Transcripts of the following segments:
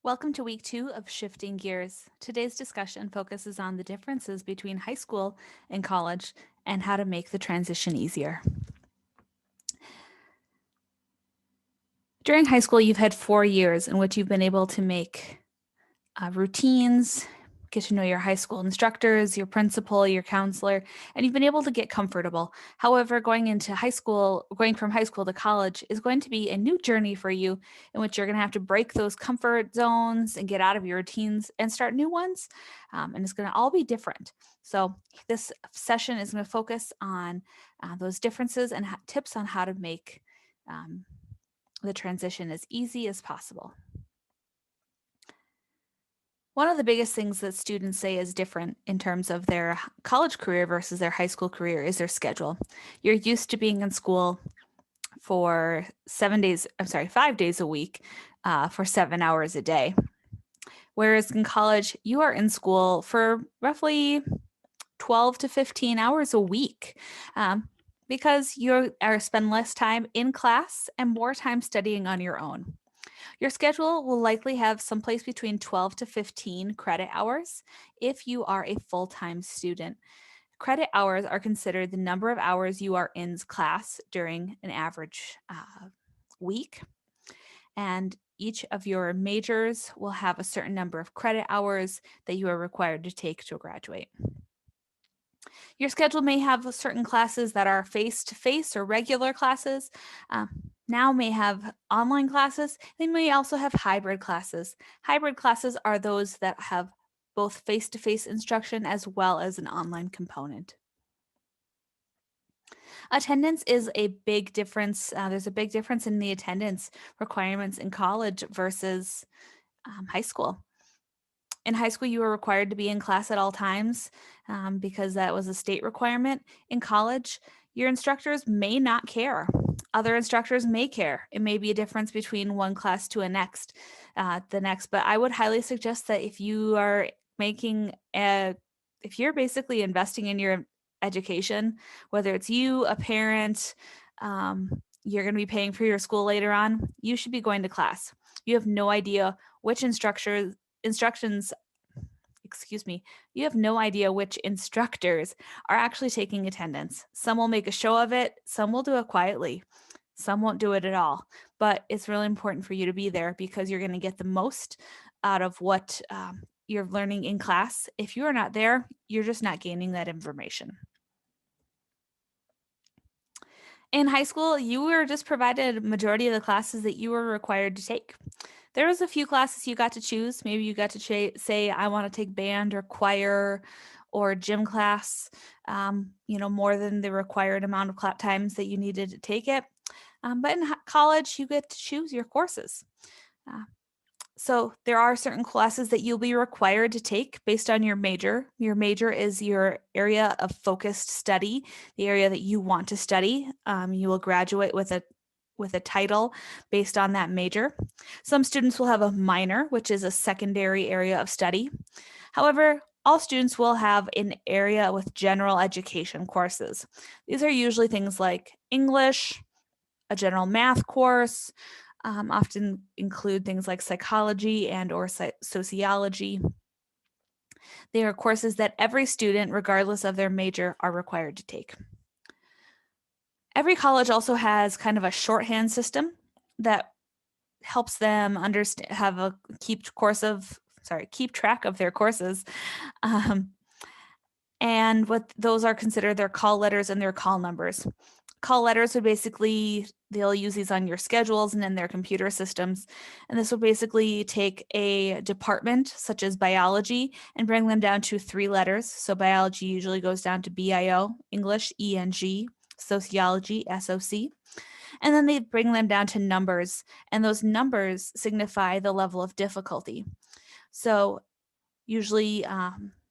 Welcome to week 2 of Shifting Gears. Today's discussion focuses on the differences between high school and college and how to make the transition easier. During high school, you've had 4 years in which you've been able to make routines, get to know your high school instructors, your principal, your counselor, and you've been able to get comfortable. However, going from high school to college is going to be a new journey for you in which you're going to have to break those comfort zones and get out of your routines and start new ones. And it's going to all be different. So, this session is going to focus on those differences and tips on how to make um, the transition as easy as possible. One of the biggest things that students say is different in terms of their college career versus their high school career is their schedule. You're used to being in school for 5 days a week for 7 hours a day. Whereas in college, you are in school for roughly 12 to 15 hours a week because you spend less time in class and more time studying on your own. Your schedule will likely have someplace between 12 to 15 credit hours if you are a full time student. Credit hours are considered the number of hours you are in class during an average week. And each of your majors will have a certain number of credit hours that you are required to take to graduate. Your schedule may have certain classes that are face to face or regular classes. Now may have online classes. They may also have hybrid classes. Hybrid classes are those that have both face to face instruction as well as an online component. Attendance is a big difference. There's a big difference in the attendance requirements in college versus high school. In high school, you were required to be in class at all times because that was a state requirement. In college, your instructors may not care. Other instructors may care. It may be a difference between one class to the next. But I would highly suggest that if you are if you're basically investing in your education, whether it's you, a parent, you're going to be paying for your school later on, you should be going to class. You have no idea which instructions you have no idea which instructors are actually taking attendance. Some will make a show of it, some will do it quietly, some won't do it at all. But it's really important for you to be there because you're going to get the most out of what you're learning in class. If you are not there, you're just not gaining that information. In high school, you were just provided a majority of the classes that you were required to take. There was a few classes you got to choose. Maybe you got to say, I want to take band or choir or gym class, more than the required amount of times that you needed to take it. But in college, you get to choose your courses. Uh, so there are certain classes that you'll be required to take based on your major. Your major is your area of focused study, the area that you want to study. You will graduate with a title based on that major. Some students will have a minor, which is a secondary area of study. However, all students will have an area with general education courses. These are usually things like English, a general math course, often include things like psychology and or sociology. They are courses that every student, regardless of their major, are required to take. Every college also has kind of a shorthand system that helps them keep track of their courses. And what those are considered their call letters and their call numbers. Call letters would basically, they'll use these on your schedules and in their computer systems. And this will basically take a department such as biology and bring them down to 3 letters. So biology usually goes down to BIO, English, ENG, sociology, SOC. And then they bring them down to numbers. And those numbers signify the level of difficulty. So usually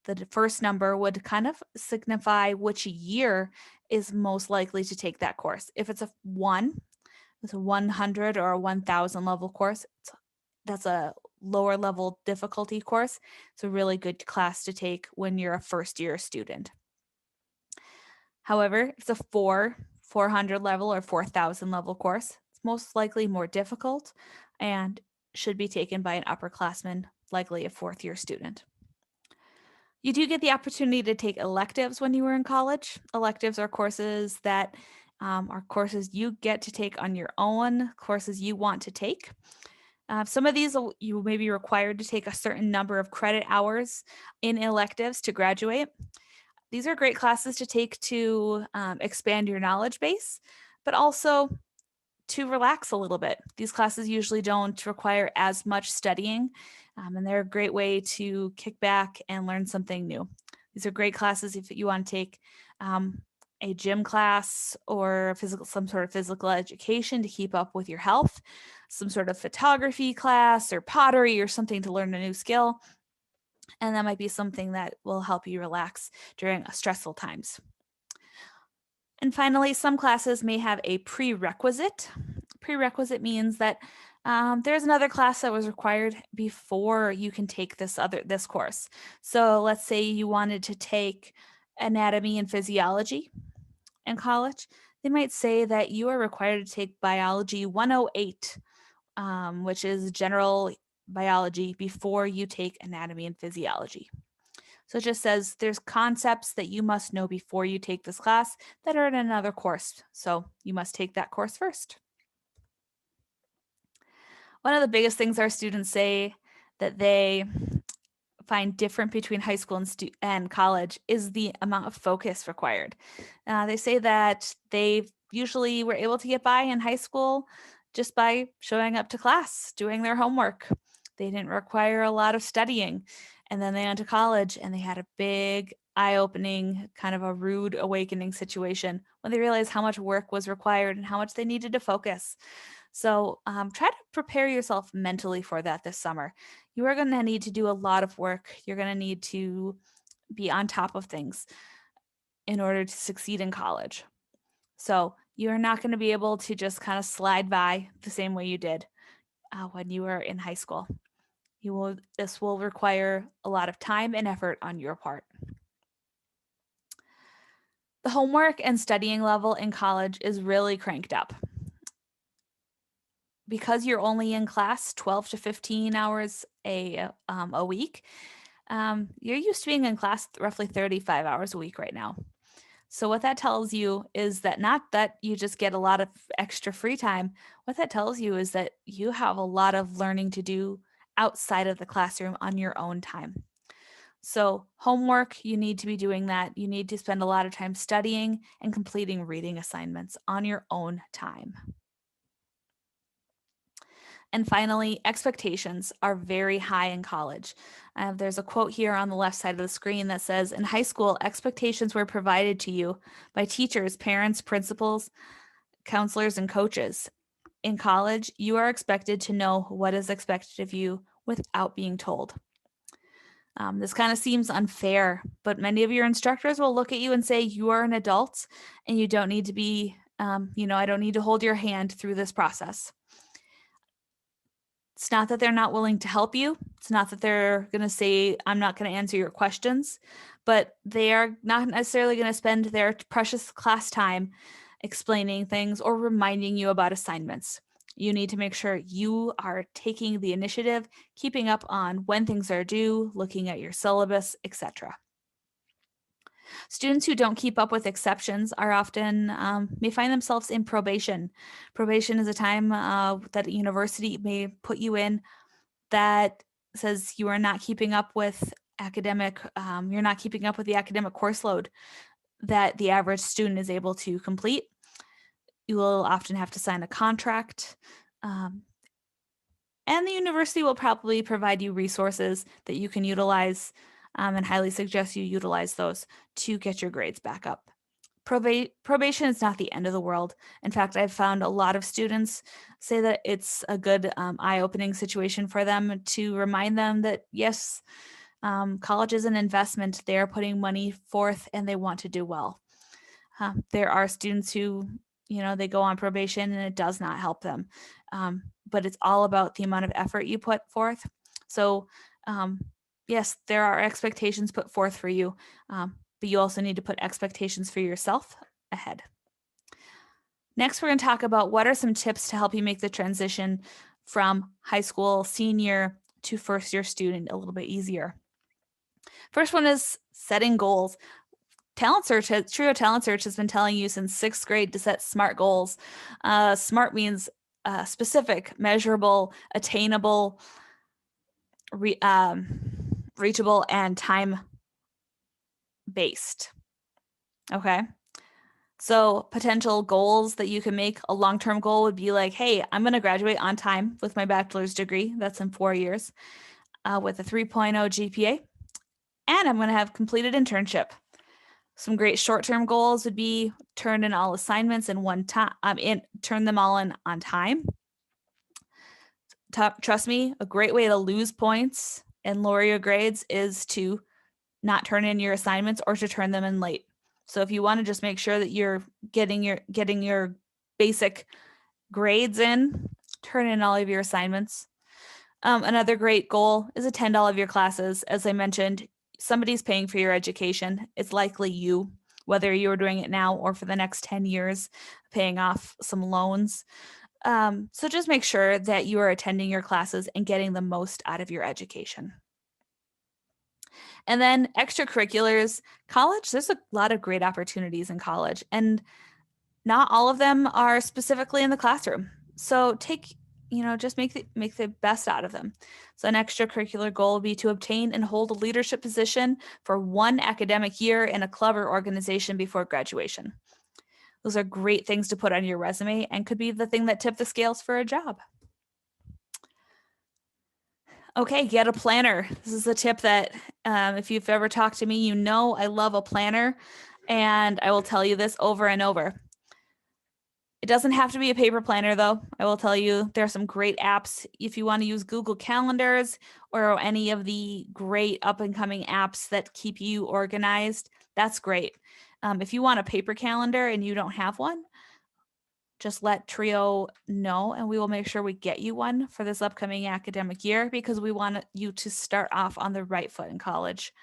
the first number would kind of signify which year is most likely to take that course. If it's it's a 100 or a 1000 level course, that's a lower level difficulty course. It's a really good class to take when you're a first year student. However, if it's a 400 level or 4000 level course, it's most likely more difficult and should be taken by an upperclassman, likely a fourth-year student. You do get the opportunity to take electives when you were in college. Electives are courses that are courses you get to take on your own, courses you want to take. Some of these you may be required to take a certain number of credit hours in electives to graduate. These are great classes to take to expand your knowledge base, but also to relax a little bit. These classes usually don't require as much studying, and they're a great way to kick back and learn something new. These are great classes if you want to take a gym class or some sort of physical education to keep up with your health, some sort of photography class or pottery or something to learn a new skill. And that might be something that will help you relax during stressful times. And finally, some classes may have a prerequisite. Prerequisite means that there's another class that was required before you can take this course. So let's say you wanted to take anatomy and physiology in college. They might say that you are required to take biology 108, which is general biology, before you take anatomy and physiology. So it just says there's concepts that you must know before you take this class that are in another course. So you must take that course first. One of the biggest things our students say that they find different between high school and college is the amount of focus required. They say that they usually were able to get by in high school just by showing up to class, doing their homework. They didn't require a lot of studying. And then they went to college and they had a big eye-opening, kind of a rude awakening situation when they realized how much work was required and how much they needed to focus. So try to prepare yourself mentally for that this summer. You are going to need to do a lot of work. You're going to need to be on top of things in order to succeed in college. So you're not going to be able to just kind of slide by the same way you did when you were in high school. This will require a lot of time and effort on your part. The homework and studying level in college is really cranked up. Because you're only in class 12 to 15 hours a week, you're used to being in class roughly 35 hours a week right now. So what that tells you is that not that you just get a lot of extra free time. What that tells you is that you have a lot of learning to do outside of the classroom on your own time. So homework, you need to be doing that. You need to spend a lot of time studying and completing reading assignments on your own time. And finally, expectations are very high in college. There's a quote here on the left side of the screen that says, in high school, expectations were provided to you by teachers, parents, principals, counselors, and coaches. In college, you are expected to know what is expected of you without being told. This kind of seems unfair, but many of your instructors will look at you and say, you are an adult and you don't need to be, I don't need to hold your hand through this process. It's not that they're not willing to help you. It's not that they're going to say, I'm not going to answer your questions, but they are not necessarily going to spend their precious class time explaining things or reminding you about assignments. You need to make sure you are taking the initiative, keeping up on when things are due, looking at your syllabus, etc. Students who don't keep up with exceptions are often may find themselves in probation. Probation is a time that a university may put you in that says you are not keeping up with you're not keeping up with the academic course load that the average student is able to complete. You will often have to sign a contract. And the university will probably provide you resources that you can utilize and highly suggest you utilize those to get your grades back up. Probation is not the end of the world. In fact, I've found a lot of students say that it's a good eye-opening situation for them to remind them that, yes, college is an investment. They are putting money forth and they want to do well. There are students who, they go on probation and it does not help them. But it's all about the amount of effort you put forth. So yes, there are expectations put forth for you, but you also need to put expectations for yourself ahead. Next, we're going to talk about what are some tips to help you make the transition from high school senior to first year student a little bit easier. First one is setting goals. Trio Talent Search has been telling you since 6th grade to set SMART goals. SMART means specific, measurable, attainable, reachable, and time based. Okay. So potential goals that you can make, a long-term goal would be like, hey, I'm going to graduate on time with my bachelor's degree. That's in 4 years with a 3.0 GPA. And I'm going to have completed internship. Some great short-term goals would be turn in all assignments in one time, turn them all in on time. Trust me, a great way to lose points and lower your grades is to not turn in your assignments or to turn them in late. So if you want to just make sure that you're getting your basic grades in, turn in all of your assignments. Another great goal is attend all of your classes. As I mentioned, somebody's paying for your education. It's likely you, whether you're doing it now or for the next 10 years, paying off some loans. So just make sure that you are attending your classes and getting the most out of your education. And then extracurriculars, college, there's a lot of great opportunities in college, and not all of them are specifically in the classroom. So just make the best out of them. So an extracurricular goal will be to obtain and hold a leadership position for 1 academic year in a club or organization before graduation. Those are great things to put on your resume and could be the thing that tipped the scales for a job. Okay, get a planner. This is a tip that if you've ever talked to me, you know I love a planner, and I will tell you this over and over. It doesn't have to be a paper planner, though. I will tell you there are some great apps if you want to use Google Calendars or any of the great up-and-coming apps that keep you organized. That's great. If you want a paper calendar and you don't have one, just let Trio know and we will make sure we get you one for this upcoming academic year because we want you to start off on the right foot in college.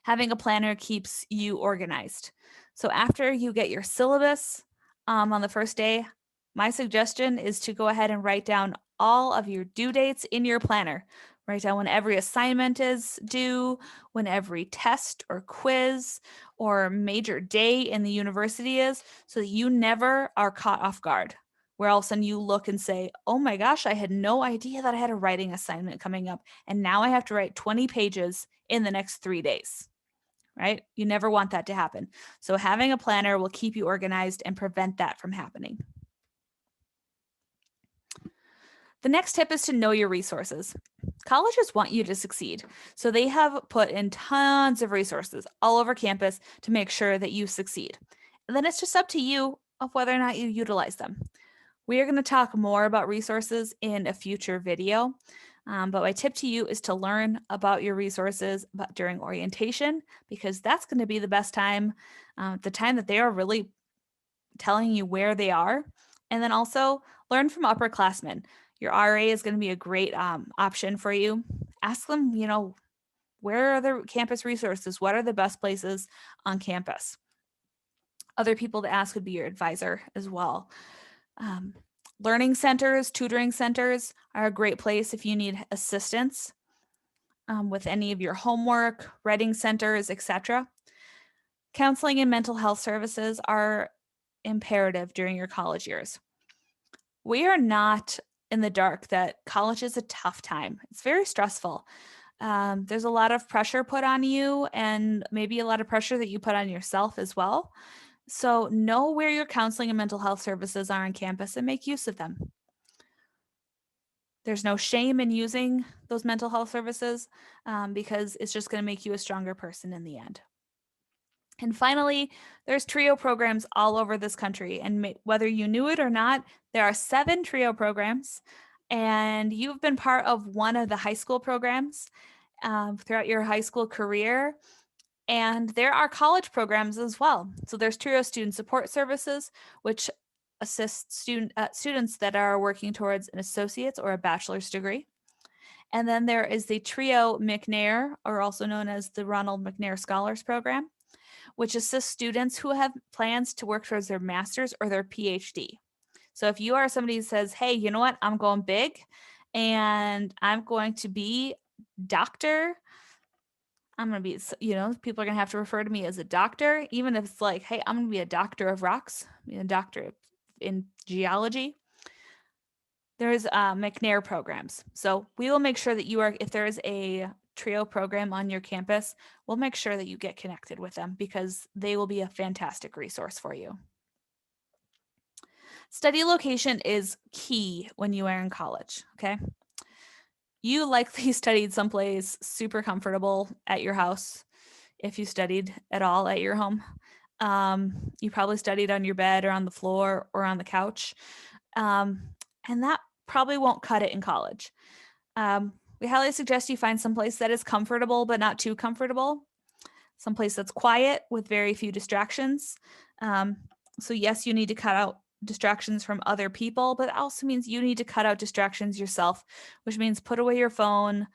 Having a planner keeps you organized. So after you get your syllabus on the first day, my suggestion is to go ahead and write down all of your due dates in your planner. Write down when every assignment is due, when every test or quiz or major day in the university is, so that you never are caught off guard, where all of a sudden you look and say, oh my gosh, I had no idea that I had a writing assignment coming up, and now I have to write 20 pages in the next 3 days, right? You never want that to happen. So having a planner will keep you organized and prevent that from happening. The next tip is to know your resources. Colleges want you to succeed, so they have put in tons of resources all over campus to make sure that you succeed. And then it's just up to you of whether or not you utilize them. We are going to talk more about resources in a future video, but my tip to you is to learn about your resources during orientation, because that's going to be the best time, the time that they are really telling you where they are. And then also learn from upperclassmen. Your RA is going to be a great option for you. Ask them, where are the campus resources? What are the best places on campus? Other people to ask would be your advisor as well. Learning centers, tutoring centers are a great place if you need assistance with any of your homework, writing centers, etc. Counseling and mental health services are imperative during your college years. We are not in the dark that college is a tough time. It's very stressful. There's a lot of pressure put on you and maybe a lot of pressure that you put on yourself as well. So know where your counseling and mental health services are on campus and make use of them. There's no shame in using those mental health services because it's just going to make you a stronger person in the end. And finally, there's TRIO programs all over this country. And whether you knew it or not, there are 7 TRIO programs. And you've been part of one of the high school programs throughout your high school career. And there are college programs as well. So there's TRIO Student Support Services, which assists students that are working towards an associate's or a bachelor's degree. And then there is the TRIO McNair, or also known as the Ronald McNair Scholars Program, which assists students who have plans to work towards their master's or their PhD. So if you are somebody who says, hey, you know what, I'm going big and I'm going to be doctor, I'm going to be, people are going to have to refer to me as a doctor, even if it's like, hey, I'm going to be a doctor of rocks, a doctor in geology. There's McNair programs. So we will make sure that if there is a TRIO program on your campus, we'll make sure that you get connected with them because they will be a fantastic resource for you. Study location is key when you are in college, okay? You likely studied someplace super comfortable at your house if you studied at all at your home. You probably studied on your bed or on the floor or on the couch. And that probably won't cut it in college. We highly suggest you find someplace that is comfortable but not too comfortable, someplace that's quiet with very few distractions. So yes, you need to cut out distractions from other people, but it also means you need to cut out distractions yourself, which means put away your phone.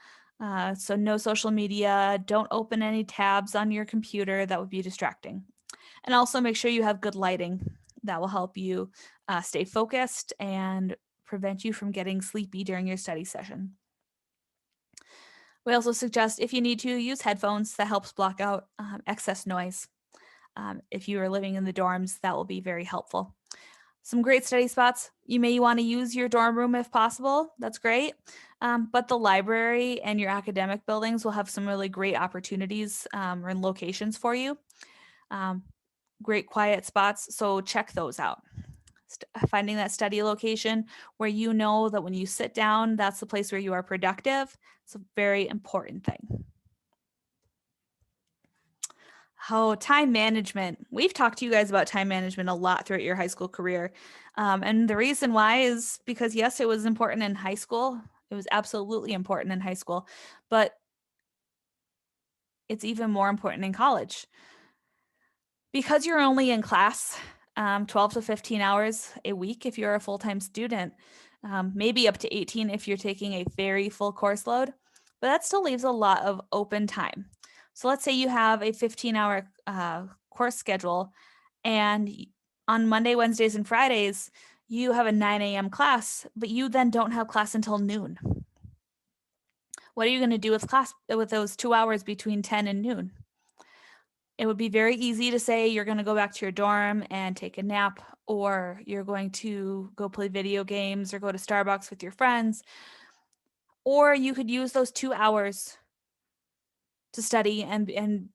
So no social media, don't open any tabs on your computer that would be distracting. And also make sure you have good lighting that will help you stay focused and prevent you from getting sleepy during your study session. We also suggest if you need to use headphones, that helps block out excess noise. If you are living in the dorms, that will be very helpful. Some great study spots. You may want to use your dorm room if possible. That's great. But the library and your academic buildings will have some really great opportunities or locations for you. Great quiet spots. So check those out. Finding that study location where you know that when you sit down, that's the place where you are productive. It's a very important thing. Oh, time management. We've talked to you guys about time management a lot throughout your high school career. And the reason why is because, yes, it was important in high school. It was absolutely important in high school, but it's even more important in college. Because you're only in class 12 to 15 hours a week if you're a full-time student, maybe up to 18 if you're taking a very full course load, but that still leaves a lot of open time. So let's say you have a 15-hour course schedule, and on Monday, Wednesdays, and Fridays, you have a 9 a.m. class, but you then don't have class until noon. What are you going to do with class with those 2 hours between 10 and noon? It would be very easy to say you're going to go back to your dorm and take a nap, or you're going to go play video games or go to Starbucks with your friends. Or you could use those 2 hours to study and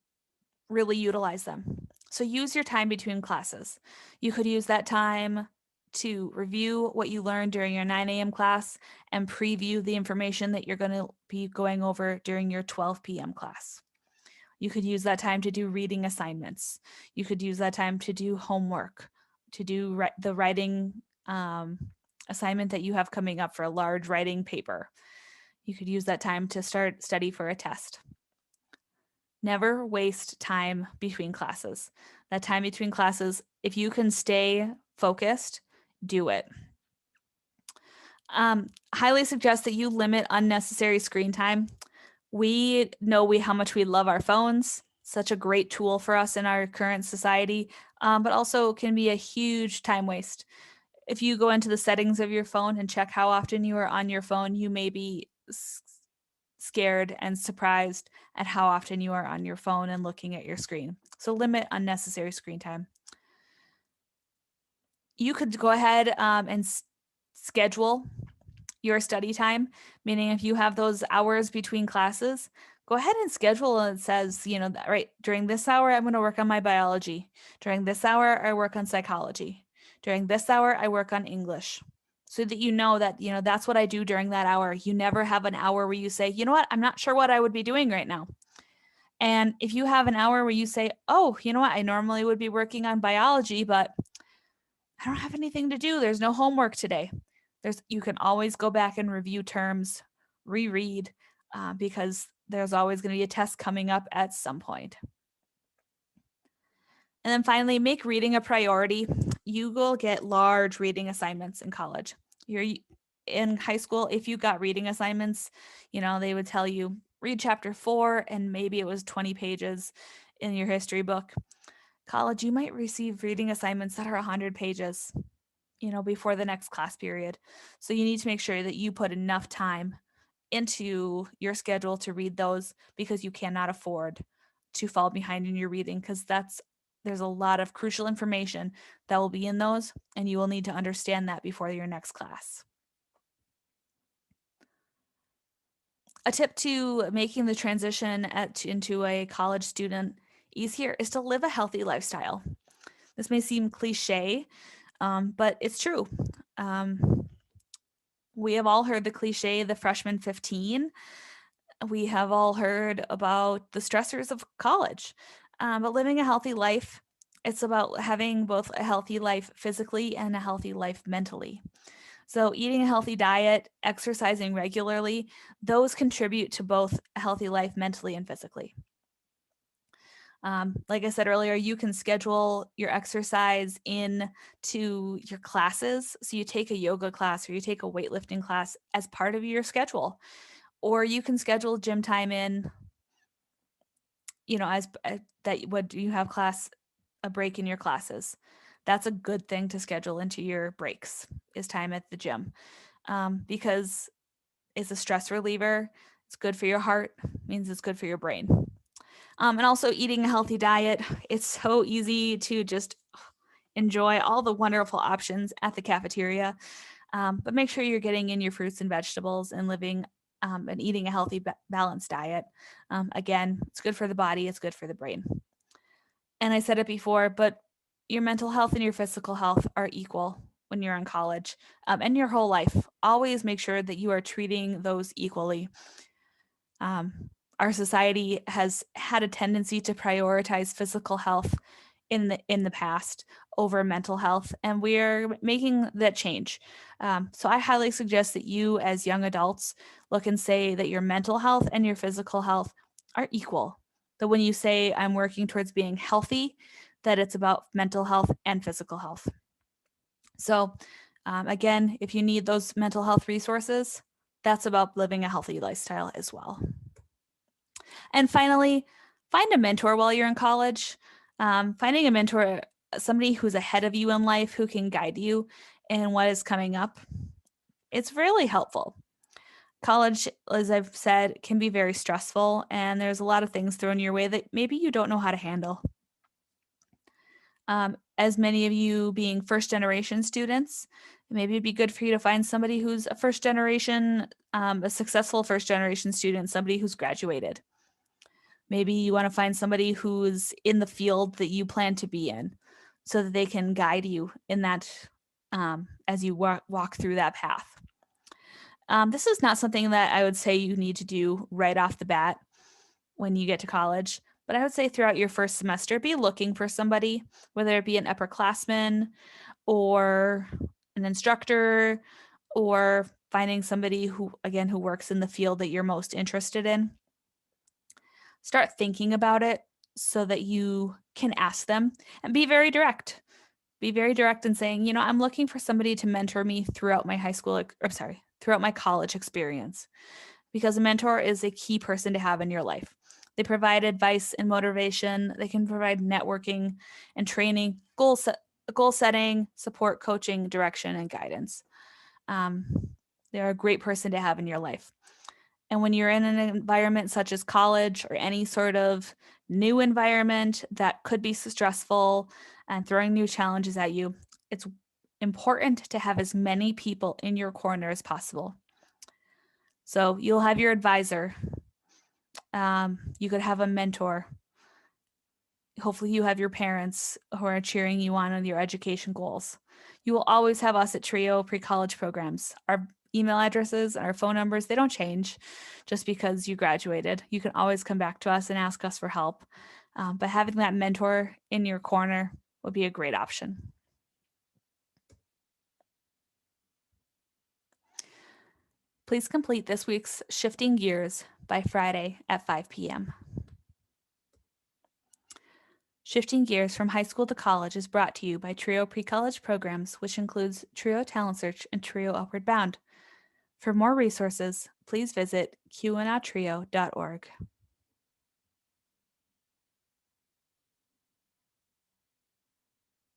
really utilize them. So use your time between classes. You could use that time to review what you learned during your 9 a.m. class and preview the information that you're going to be going over during your 12 p.m. class. You could use that time to do reading assignments. You could use that time to do homework, to do the writing assignment that you have coming up for a large writing paper. You could use that time to start study for a test. Never waste time between classes. That time between classes, if you can stay focused, do it. Highly suggest that you limit unnecessary screen time. We know how much we love our phones. Such a great tool for us in our current society, but also can be a huge time waste. If you go into the settings of your phone and check how often you are on your phone, you may be scared and surprised at how often you are on your phone and looking at your screen. So limit unnecessary screen time. You could go ahead and schedule your study time, meaning if you have those hours between classes, go ahead and schedule and it says, right, during this hour, I'm going to work on my biology. During this hour, I work on psychology. During this hour, I work on English. So that you know that, that's what I do during that hour. You never have an hour where you say, you know what, I'm not sure what I would be doing right now. And if you have an hour where you say, oh, you know what, I normally would be working on biology, but I don't have anything to do. There's no homework today. You can always go back and review terms, reread, because there's always going to be a test coming up at some point. And then finally, make reading a priority. You will get large reading assignments in college. You're in high school, if you got reading assignments, they would tell you read chapter 4 and maybe it was 20 pages in your history book. College, you might receive reading assignments that are 100 pages. before the next class period. So you need to make sure that you put enough time into your schedule to read those, because you cannot afford to fall behind in your reading, because there's a lot of crucial information that will be in those, and you will need to understand that before your next class. A tip to making the transition into a college student easier is to live a healthy lifestyle. This may seem cliche, but it's true. We have all heard the cliche, the freshman 15. We have all heard about the stressors of college. But living a healthy life, it's about having both a healthy life physically and a healthy life mentally. So, eating a healthy diet, exercising regularly, those contribute to both a healthy life mentally and physically. Like I said earlier, you can schedule your exercise in to your classes. So you take a yoga class or you take a weightlifting class as part of your schedule, or you can schedule gym time in, as that would you have a break in your classes. That's a good thing to schedule into your breaks, is time at the gym, because it's a stress reliever. It's good for your heart, means it's good for your brain. And also eating a healthy diet. It's so easy to just enjoy all the wonderful options at the cafeteria, but make sure you're getting in your fruits and vegetables and living and eating a healthy, balanced diet. Again, it's good for the body, it's good for the brain. And I said it before, but your mental health and your physical health are equal when you're in college, and your whole life. Always make sure that you are treating those equally. Our society has had a tendency to prioritize physical health in the past over mental health, and we're making that change. So I highly suggest that you, as young adults, look and say that your mental health and your physical health are equal. That when you say I'm working towards being healthy, that it's about mental health and physical health. So again, if you need those mental health resources, that's about living a healthy lifestyle as well. And finally, find a mentor while you're in college. Finding a mentor, somebody who's ahead of you in life, who can guide you in what is coming up, it's really helpful. College, as I've said, can be very stressful, and there's a lot of things thrown your way that maybe you don't know how to handle. As many of you being first generation students, maybe it'd be good for you to find somebody who's a first generation, a successful first generation student, somebody who's graduated. Maybe you want to find somebody who's in the field that you plan to be in, so that they can guide you in that, as you walk through that path. This is not something that I would say you need to do right off the bat when you get to college, but I would say throughout your first semester, be looking for somebody, whether it be an upperclassman or an instructor, or finding somebody who works in the field that you're most interested in. Start thinking about it so that you can ask them, and be very direct. Be very direct in saying, I'm looking for somebody to mentor me throughout my throughout my college experience, because a mentor is a key person to have in your life. They provide advice and motivation. They can provide networking and training, goal setting, support, coaching, direction, and guidance. They're a great person to have in your life. And when you're in an environment such as college or any sort of new environment that could be stressful and throwing new challenges at you, it's important to have as many people in your corner as possible. So you'll have your advisor. You could have a mentor. Hopefully you have your parents who are cheering you on your education goals. You will always have us at TRIO Pre-College Programs. Our email addresses, our phone numbers, they don't change just because you graduated. You can always come back to us and ask us for help. But having that mentor in your corner would be a great option. Please complete this week's Shifting Gears by Friday at 5 p.m. Shifting Gears from High School to College is brought to you by TRIO Pre-College Programs, which includes TRIO Talent Search and TRIO Upward Bound. For more resources, please visit qnatrio.org.